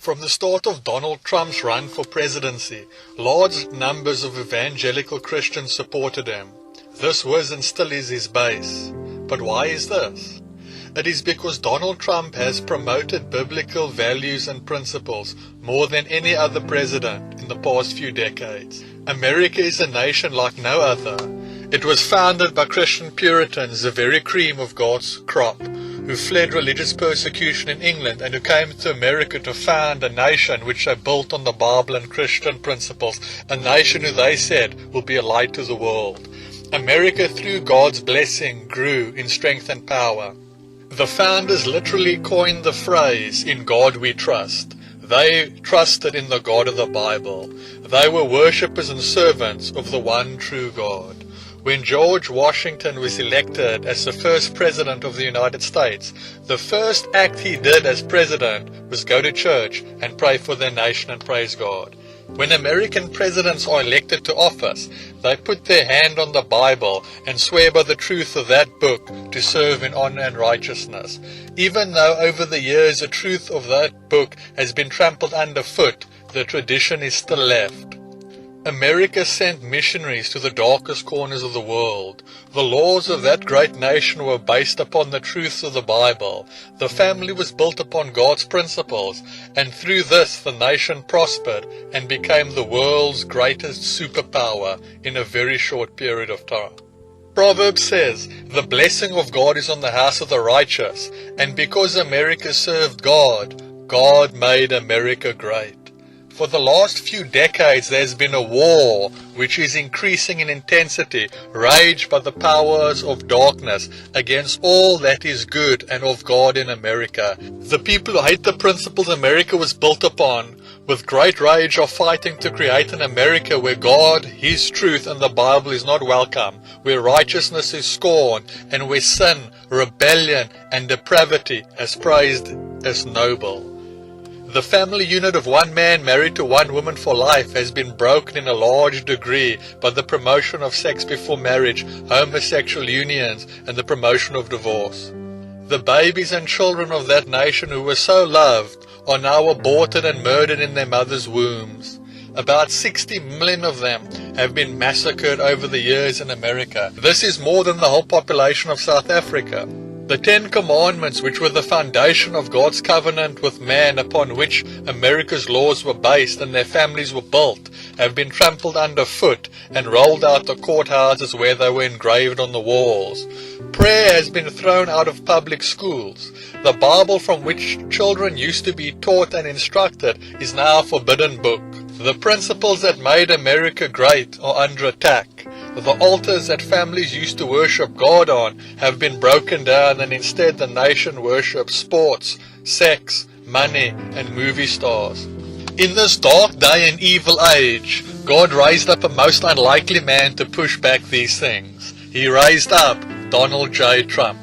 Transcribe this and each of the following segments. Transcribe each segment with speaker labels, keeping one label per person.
Speaker 1: From the start of Donald Trump's run for presidency, large numbers of evangelical Christians supported him. This was and still is his base. But why is this? It is because Donald Trump has promoted biblical values and principles more than any other president in the past few decades. America is a nation like no other. It was founded by Christian Puritans, the very cream of God's crop, who fled religious persecution in England and who came to America to found a nation which they built on the Bible and Christian principles, a nation who they said will be a light to the world. America, through God's blessing, grew in strength and power. The founders literally coined the phrase, "In God we trust." They trusted in the God of the Bible. They were worshippers and servants of the one true God. When George Washington was elected as the first president of the United States, the first act he did as president was go to church and pray for their nation and praise God. When American presidents are elected to office, they put their hand on the Bible and swear by the truth of that book to serve in honor and righteousness. Even though over the years the truth of that book has been trampled underfoot, the tradition is still left. America sent missionaries to the darkest corners of the world. The laws of that great nation were based upon the truths of the Bible. The family was built upon God's principles, and through this the nation prospered and became the world's greatest superpower in a very short period of time. Proverbs says, "The blessing of God is on the house of the righteous," and because America served God, God made America great. For the last few decades there has been a war which is increasing in intensity, waged by the powers of darkness against all that is good and of God in America. The people who hate the principles America was built upon, with great rage are fighting to create an America where God, His truth and the Bible is not welcome, where righteousness is scorned, and where sin, rebellion and depravity is praised as noble. The family unit of one man married to one woman for life has been broken in a large degree by the promotion of sex before marriage, homosexual unions, and the promotion of divorce. The babies and children of that nation who were so loved are now aborted and murdered in their mothers' wombs. About 60 million of them have been massacred over the years in America. This is more than the whole population of South Africa. The 10 Commandments, which were the foundation of God's covenant with man upon which America's laws were based and their families were built, have been trampled underfoot and rolled out the courthouses where they were engraved on the walls. Prayer has been thrown out of public schools. The Bible from which children used to be taught and instructed is now a forbidden book. The principles that made America great are under attack. The altars that families used to worship God on have been broken down, and instead the nation worships sports, sex, money, and movie stars. In this dark day and evil age, God raised up a most unlikely man to push back these things. He raised up Donald J. Trump.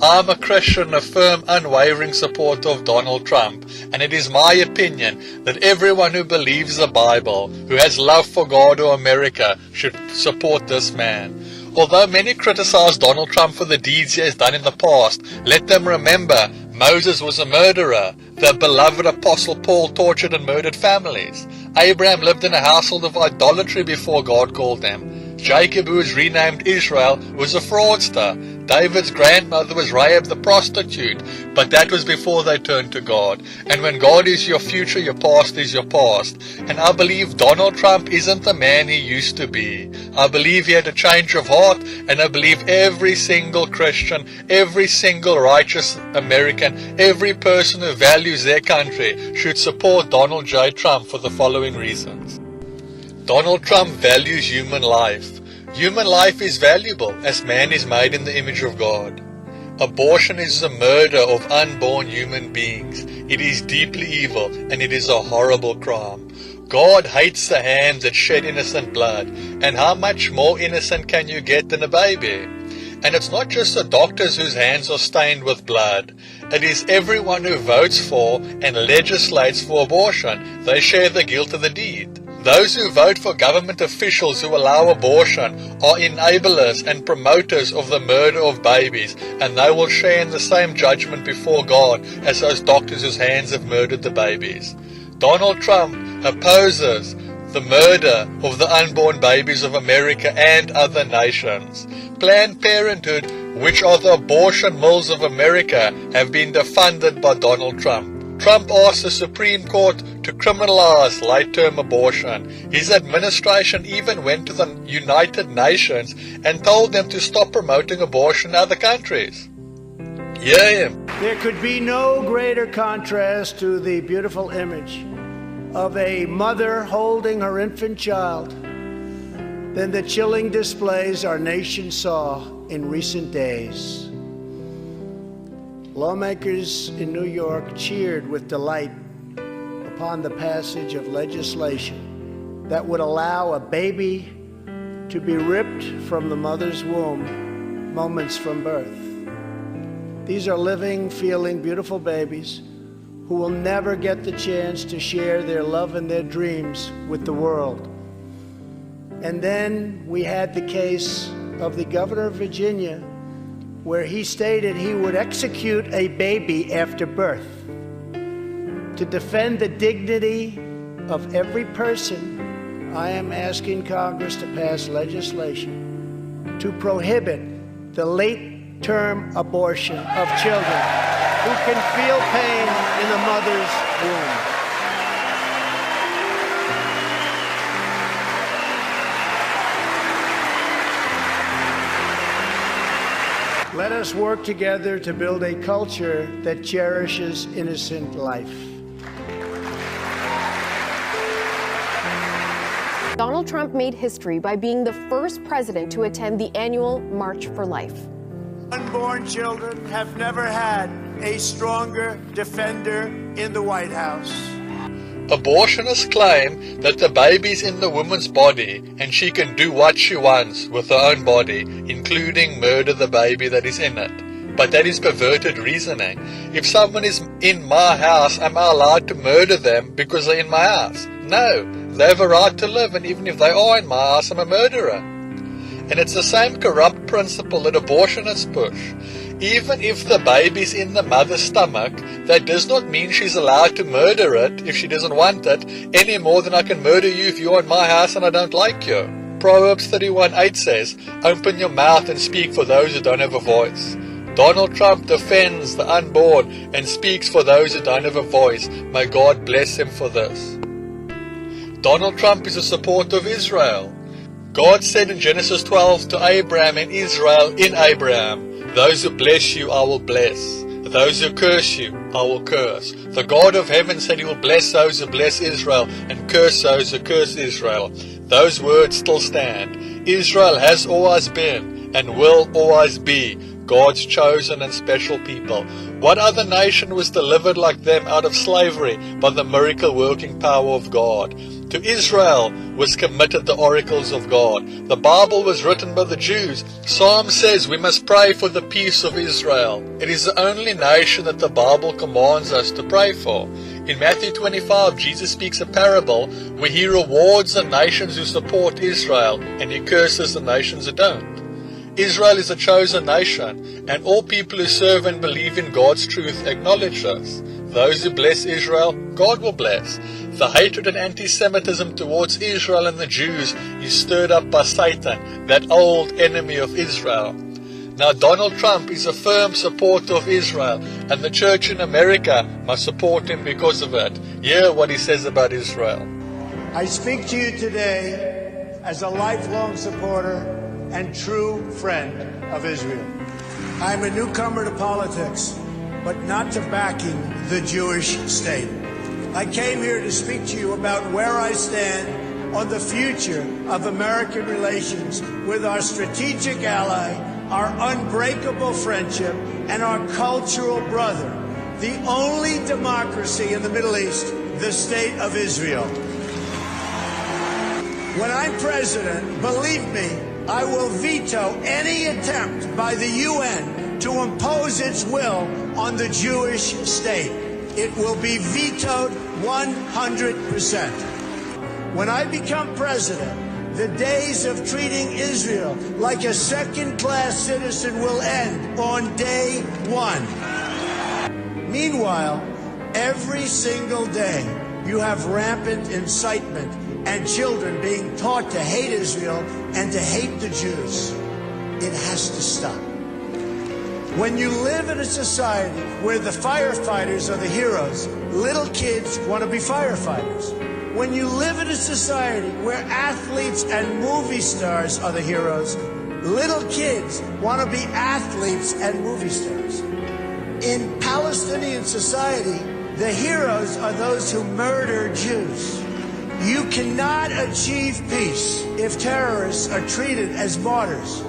Speaker 1: I'm a Christian, a firm, unwavering supporter of Donald Trump, and it is my opinion that everyone who believes the Bible, who has love for God or America, should support this man. Although many criticize Donald Trump for the deeds he has done in the past, let them remember Moses was a murderer. The beloved Apostle Paul tortured and murdered families. Abraham lived in a household of idolatry before God called them. Jacob, who was renamed Israel, was a fraudster. David's grandmother was Rahab the prostitute, but that was before they turned to God. And when God is your future, your past is your past. And I believe Donald Trump isn't the man he used to be. I believe he had a change of heart, and I believe every single Christian, every single righteous American, every person who values their country should support Donald J. Trump for the following reasons. Donald Trump values human life. Human life is valuable as man is made in the image of God. Abortion is the murder of unborn human beings. It is deeply evil and it is a horrible crime. God hates the hands that shed innocent blood, and how much more innocent can you get than a baby? And it's not just the doctors whose hands are stained with blood. It is everyone who votes for and legislates for abortion. They share the guilt of the deed. Those who vote for government officials who allow abortion are enablers and promoters of the murder of babies, and they will share in the same judgment before God as those doctors whose hands have murdered the babies. Donald Trump opposes the murder of the unborn babies of America and other nations. Planned Parenthood, which are the abortion mills of America, have been defunded by Donald Trump. Trump asked the Supreme Court to criminalize late-term abortion. His administration even went to the United Nations and told them to stop promoting abortion in other countries. Hear him.
Speaker 2: There could be no greater contrast to the beautiful image of a mother holding her infant child than the chilling displays our nation saw in recent days. Lawmakers in New York cheered with delight upon the passage of legislation that would allow a baby to be ripped from the mother's womb moments from birth. These are living, feeling, beautiful babies who will never get the chance to share their love and their dreams with the world. And then we had the case of the governor of Virginia, where he stated he would execute a baby after birth. To defend the dignity of every person, I am asking Congress to pass legislation to prohibit the late-term abortion of children who can feel pain in the mother's womb. Let us work together to build a culture that cherishes innocent life.
Speaker 3: Donald Trump made history by being the first president to attend the annual March for Life.
Speaker 2: Unborn children have never had a stronger defender in the White House.
Speaker 1: Abortionists claim that the baby's in the woman's body and she can do what she wants with her own body, including murder the baby that is in it. But that is perverted reasoning. If someone is in my house, am I allowed to murder them because they're in my house? No, they have a right to live, and even if they are in my house, I'm a murderer. And it's the same corrupt principle that abortionists push. Even if the baby's in the mother's stomach, that does not mean she's allowed to murder it if she doesn't want it, any more than I can murder you if you're in my house and I don't like you. Proverbs 31:8 says, "Open your mouth and speak for those who don't have a voice." Donald Trump defends the unborn and speaks for those who don't have a voice. May God bless him for this. Donald Trump is a supporter of Israel. God said in Genesis 12 to Abraham and Israel in Abraham, "Those who bless you, I will bless. Those who curse you, I will curse." The God of heaven said he will bless those who bless Israel and curse those who curse Israel. Those words still stand. Israel has always been and will always be God's chosen and special people. What other nation was delivered like them out of slavery by the miracle-working power of God? To Israel was committed the oracles of God. The Bible was written by the Jews. Psalm says we must pray for the peace of Israel. It is the only nation that the Bible commands us to pray for. In Matthew 25, Jesus speaks a parable where he rewards the nations who support Israel and he curses the nations who don't. Israel is a chosen nation, and all people who serve and believe in God's truth acknowledge this. Those who bless Israel, God will bless. The hatred and anti-Semitism towards Israel and the Jews is stirred up by Satan, that old enemy of Israel. Now Donald Trump is a firm supporter of Israel, and the church in America must support him because of it. Hear what he says about Israel.
Speaker 2: I speak to you today as a lifelong supporter and true friend of Israel. I'm a newcomer to politics, but not to backing the Jewish state. I came here to speak to you about where I stand on the future of American relations with our strategic ally, our unbreakable friendship, and our cultural brother, the only democracy in the Middle East, the State of Israel. When I'm president, believe me, I will veto any attempt by the UN to impose its will on the Jewish state. It will be vetoed 100%. When I become president, the days of treating Israel like a second-class citizen will end on day one. Meanwhile, every single day, you have rampant incitement and children being taught to hate Israel and to hate the Jews. It has to stop. When you live in a society where the firefighters are the heroes, little kids want to be firefighters. When you live in a society where athletes and movie stars are the heroes, little kids want to be athletes and movie stars. In Palestinian society, the heroes are those who murder Jews. You cannot achieve peace if terrorists are treated as martyrs.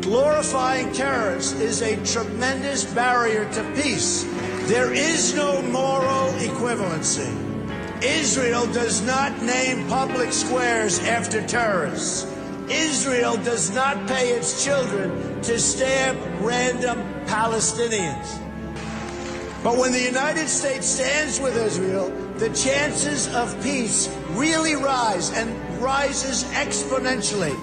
Speaker 2: Glorifying terrorists is a tremendous barrier to peace. There is no moral equivalency. Israel does not name public squares after terrorists. Israel does not pay its children to stab random Palestinians. But when the United States stands with Israel, the chances of peace really rise and rises exponentially.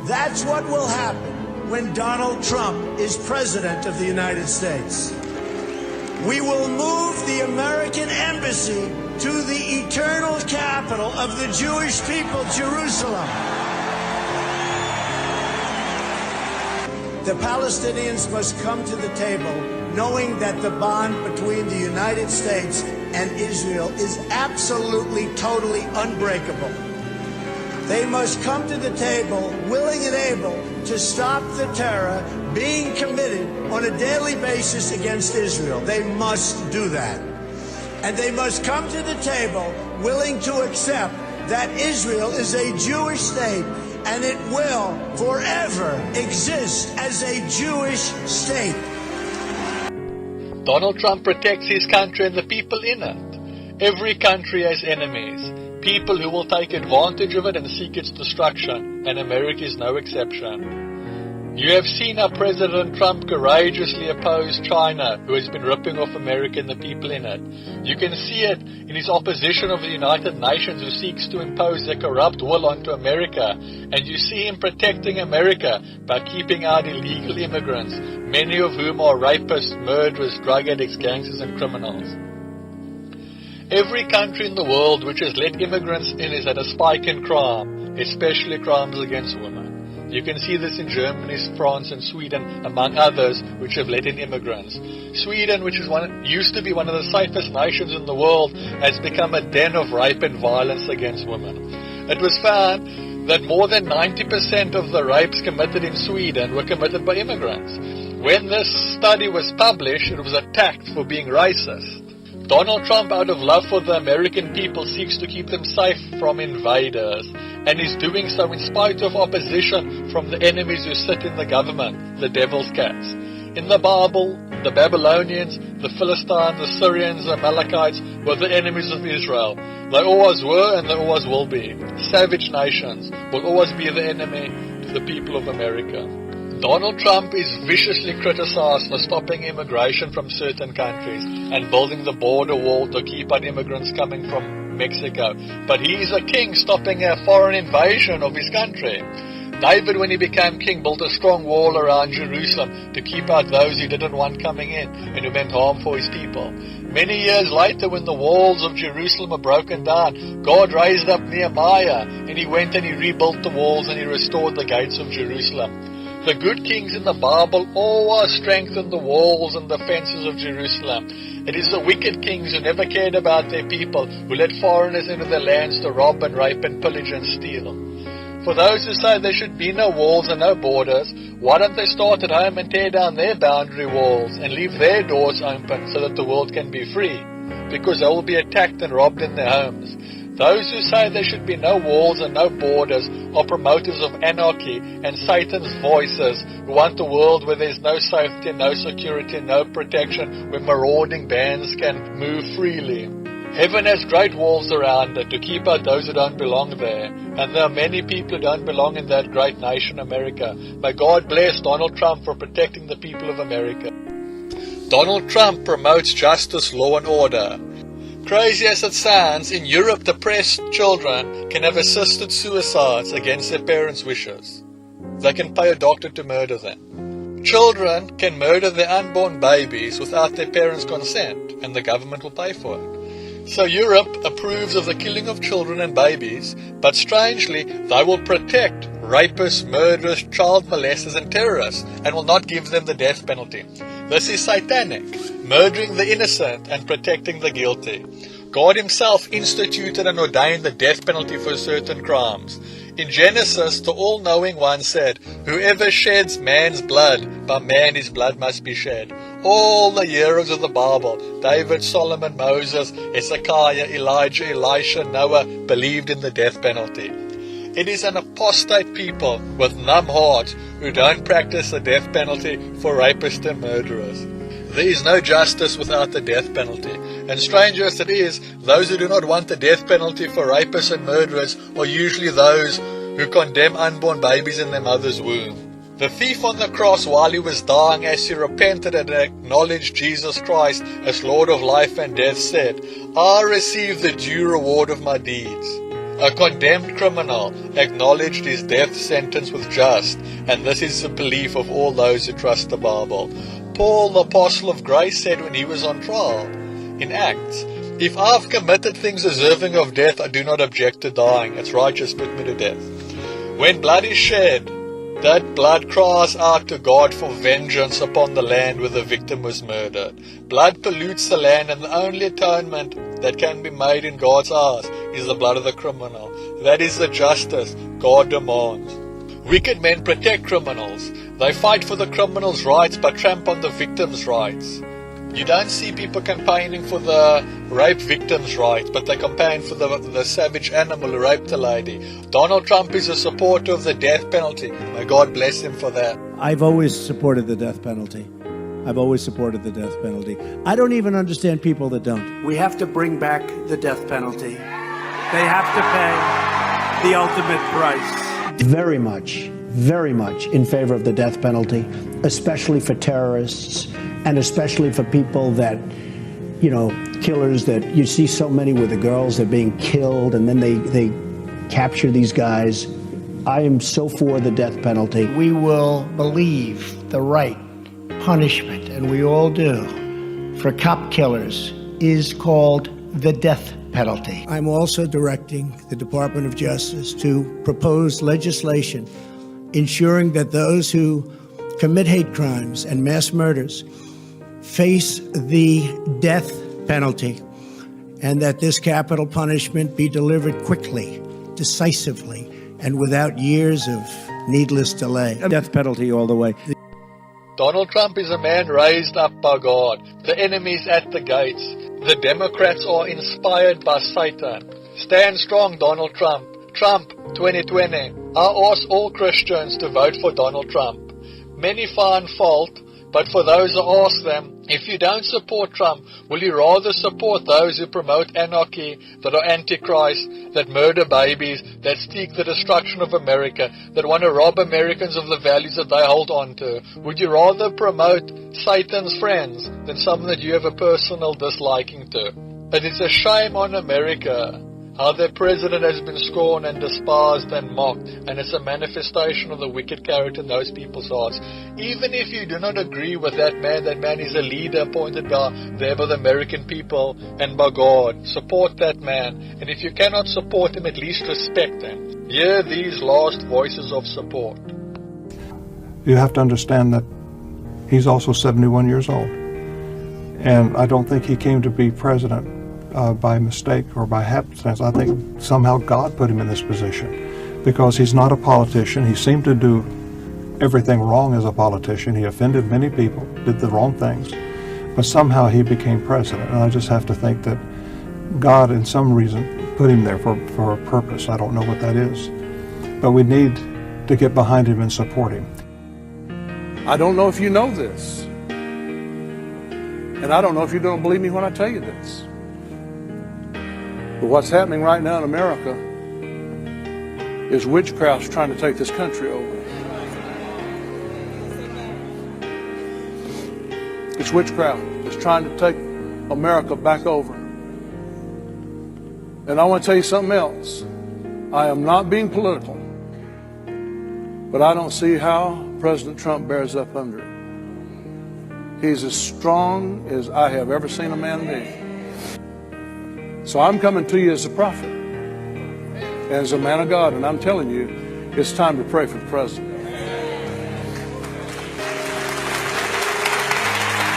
Speaker 2: That's what will happen when Donald Trump is president of the United States. We will move the American embassy to the eternal capital of the Jewish people, Jerusalem. The Palestinians must come to the table knowing that the bond between the United States and Israel is absolutely, totally unbreakable. They must come to the table willing and able to stop the terror being committed on a daily basis against Israel. They must do that. And they must come to the table willing to accept that Israel is a Jewish state and it will forever exist as a Jewish state.
Speaker 1: Donald Trump protects his country and the people in it. Every country has enemies, people who will take advantage of it and seek its destruction, and America is no exception. You have seen how President Trump courageously opposed China, who has been ripping off America and the people in it. You can see it in his opposition of the United Nations, who seeks to impose their corrupt will onto America. And you see him protecting America by keeping out illegal immigrants, many of whom are rapists, murderers, drug addicts, gangsters, and criminals. Every country in the world which has let immigrants in is at a spike in crime, especially crimes against women. You can see this in Germany, France, and Sweden, among others, which have let in immigrants. Sweden, which is used to be one of the safest nations in the world, has become a den of rape and violence against women. It was found that more than 90% of the rapes committed in Sweden were committed by immigrants. When this study was published, it was attacked for being racist. Donald Trump, out of love for the American people, seeks to keep them safe from invaders, and is doing so in spite of opposition from the enemies who sit in the government, the devil's cats. In the Bible, the Babylonians, the Philistines, the Syrians, the Amalekites were the enemies of Israel. They always were and they always will be. Savage nations will always be the enemy to the people of America. Donald Trump is viciously criticized for stopping immigration from certain countries and building the border wall to keep out immigrants coming from Mexico. But he is a king stopping a foreign invasion of his country. David, when he became king, built a strong wall around Jerusalem to keep out those he didn't want coming in and who meant harm for his people. Many years later, when the walls of Jerusalem were broken down, God raised up Nehemiah, and he went and he rebuilt the walls and he restored the gates of Jerusalem. The good kings in the Bible always strengthened the walls and the fences of Jerusalem. It is the wicked kings who never cared about their people, who let foreigners into their lands to rob and rape and pillage and steal. For those who say there should be no walls and no borders, why don't they start at home and tear down their boundary walls and leave their doors open so that the world can be free? Because they will be attacked and robbed in their homes. Those who say there should be no walls and no borders are promoters of anarchy and Satan's voices, who want a world where there's no safety, no security, no protection, where marauding bands can move freely. Heaven has great walls around it to keep out those who don't belong there. And there are many people who don't belong in that great nation, America. May God bless Donald Trump for protecting the people of America. Donald Trump promotes justice, law and order. Crazy as it sounds, in Europe depressed children can have assisted suicides against their parents' wishes. They can pay a doctor to murder them. Children can murder their unborn babies without their parents' consent, and the government will pay for it. So Europe approves of the killing of children and babies, but strangely, they will protect rapists, murderers, child molesters and terrorists, and will not give them the death penalty. This is satanic, murdering the innocent and protecting the guilty. God himself instituted and ordained the death penalty for certain crimes. In Genesis, the all-knowing one said, "Whoever sheds man's blood, by man his blood must be shed." All the heroes of the Bible, David, Solomon, Moses, Hezekiah, Elijah, Elisha, Noah, believed in the death penalty. It is an apostate people with numb hearts who don't practice the death penalty for rapists and murderers. There is no justice without the death penalty. And strange as it is, those who do not want the death penalty for rapists and murderers are usually those who condemn unborn babies in their mother's womb. The thief on the cross, while he was dying, as he repented and acknowledged Jesus Christ as Lord of life and death, said, "I receive the due reward of my deeds." A condemned criminal acknowledged his death sentence with just, and this is the belief of all those who trust the Bible. Paul, the apostle of grace, said when he was on trial in Acts, "If I've committed things deserving of death, I do not object to dying. It's righteous, put me to death." When blood is shed, that blood cries out to God for vengeance upon the land where the victim was murdered. Blood pollutes the land, and the only atonement that can be made in God's eyes is the blood of the criminal. That is the justice God demands. Wicked men protect criminals. They fight for the criminal's rights but tramp on the victim's rights. You don't see people campaigning for the rape victim's rights, but they campaign for the savage animal who raped a lady. Donald Trump is a supporter of the death penalty. May God bless him for that.
Speaker 2: I've always supported the death penalty. I've always supported the death penalty. I don't even understand people that don't. We have to bring back the death penalty. They have to pay the ultimate price. Very much in favor of the death penalty, especially for terrorists and especially for people that, killers that you see so many with the girls that are being killed and then they capture these guys. I am so for the death penalty. We will believe the right punishment, and we all do, for cop killers is called the death penalty. I'm also directing the Department of Justice to propose legislation ensuring that those who commit hate crimes and mass murders face the death penalty, and that this capital punishment be delivered quickly, decisively, and without years of needless delay. Death penalty all the way.
Speaker 1: Donald Trump is a man raised up by God. The enemy is at the gates. The Democrats are inspired by Satan. Stand strong, Donald Trump. Trump 2020. I ask all Christians to vote for Donald Trump. Many find fault, but for those who ask them, if you don't support Trump, will you rather support those who promote anarchy, that are antichrist, that murder babies, that seek the destruction of America, that want to rob Americans of the values that they hold on to? Would you rather promote Satan's friends than someone that you have a personal disliking to? It is a shame on America how their president has been scorned and despised and mocked, and it's a manifestation of the wicked character in those people's hearts. Even if you do not agree with that man is a leader appointed by the American people and by God. Support that man, and if you cannot support him, at least respect him. Hear these last voices of support.
Speaker 4: You have to understand that he's also 71 years old, and I don't think he came to be president by mistake or by happenstance. I think somehow God put him in this position because he's not a politician. He seemed to do everything wrong as a politician. He offended many people, did the wrong things, but somehow he became president. And I just have to think that God, in some reason, put him there for a purpose. I don't know what that is, but we need to get behind him and support him.
Speaker 5: I don't know if you know this, and I don't know if you don't believe me when I tell you this. But what's happening right now in America is witchcraft's trying to take this country over. It's witchcraft that's trying to take America back over. And I want to tell you something else. I am not being political, but I don't see how President Trump bears up under it. He's as strong as I have ever seen a man be. So I'm coming to you as a prophet, as a man of God, and I'm telling you, it's time to pray for the president.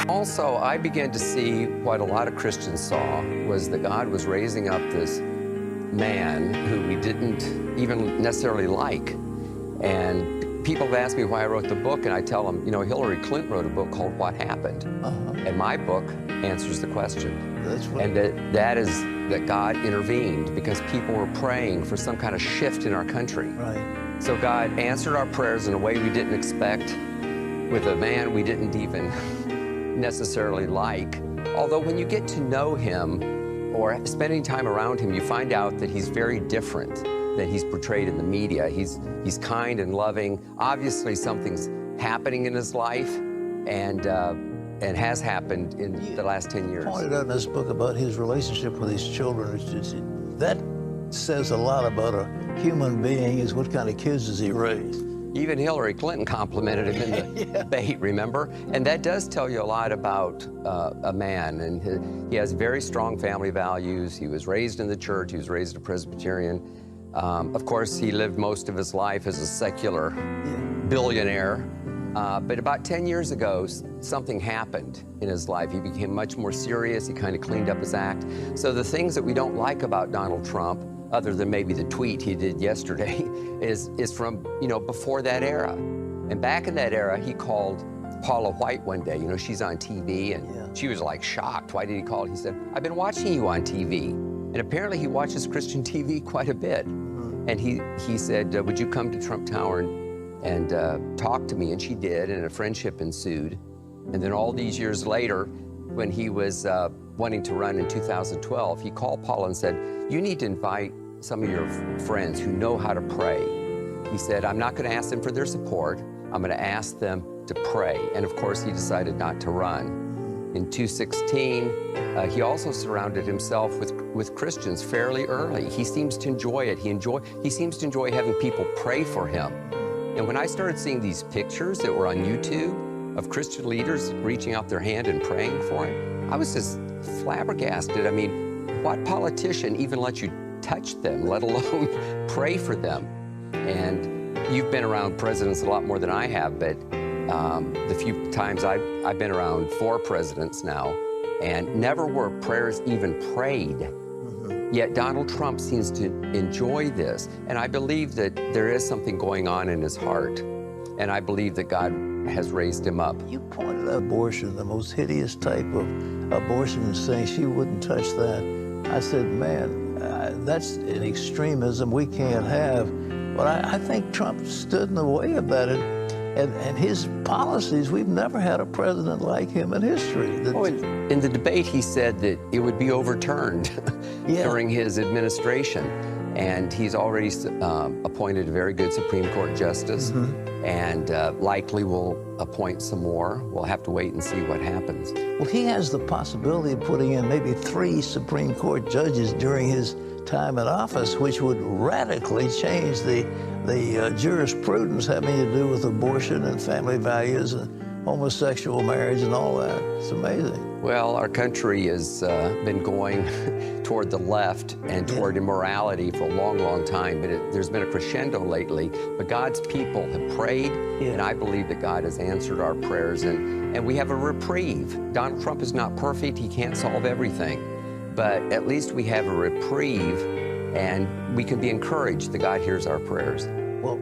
Speaker 6: Also, I began to see what a lot of Christians saw was that God was raising up this man who we didn't even necessarily like. And people have asked me why I wrote the book, and I tell them, you know, Hillary Clinton wrote a book called What Happened? And my book answers the question. And that is that God intervened because people were praying for some kind of shift in our country.
Speaker 7: Right.
Speaker 6: So God answered our prayers in a way we didn't expect with a man we didn't even necessarily like. Although when you get to know him or spending time around him, you find out that he's very different than he's portrayed in the media. He's kind and loving. Obviously, something's happening in his life, and has happened in the last 10 years.
Speaker 7: You pointed out in this book about his relationship with his children. That says a lot about a human being, is what kind of kids does he raise?
Speaker 6: Even Hillary Clinton complimented him in the debate, remember? And that does tell you a lot about a man. And he has very strong family values. He was raised in the church. He was raised a Presbyterian. Of course, he lived most of his life as a secular billionaire. But about 10 years ago, something happened in his life. He became much more serious. He kind of cleaned up his act. So the things that we don't like about Donald Trump, other than maybe the tweet he did yesterday, is from, you know, before that era. And back in that era, he called Paula White one day. You know, she's on TV, and she was like shocked. Why did he call? He said, "I've been watching you on TV." And apparently he watches Christian TV quite a bit. And he said, "Would you come to Trump Tower and talk to me?" And she did, and a friendship ensued. And then all these years later, when he was wanting to run in 2012, he called Paula and said, "You need to invite some of your friends who know how to pray." He said, "I'm not going to ask them for their support. I'm going to ask them to pray." And of course, he decided not to run. In 2016, he also surrounded himself with Christians fairly early. He seems to enjoy it. He seems to enjoy having people pray for him. And when I started seeing these pictures that were on YouTube of Christian leaders reaching out their hand and praying for him, I was just flabbergasted. I mean, what politician even lets you touch them, let alone pray for them? And you've been around presidents a lot more than I have, but the few times I've been around 4 presidents now, and never were prayers even prayed. Yet Donald Trump seems to enjoy this, and I believe that there is something going on in his heart, and I believe that God has raised him up.
Speaker 7: You pointed out abortion, the most hideous type of abortion, and saying she wouldn't touch that. I said, man, that's an extremism we can't have. But I think Trump stood in the way of that. And his policies, we've never had a president like him in history.
Speaker 6: In the debate, he said that it would be overturned during his administration. And he's already appointed a very good Supreme Court justice, and likely will appoint some more. We'll have to wait and see what happens.
Speaker 7: Well, he has the possibility of putting in maybe 3 Supreme Court judges during his time in office, which would radically change the jurisprudence having to do with abortion and family values and homosexual marriage and all that. It's amazing.
Speaker 6: Well, our country has been going toward the left and toward immorality for a long, long time, but there's been a crescendo lately. But God's people have prayed, and I believe that God has answered our prayers, and we have a reprieve. Donald Trump is not perfect. He can't solve everything, but at least we have a reprieve, and we can be encouraged that God hears our prayers.
Speaker 7: Well,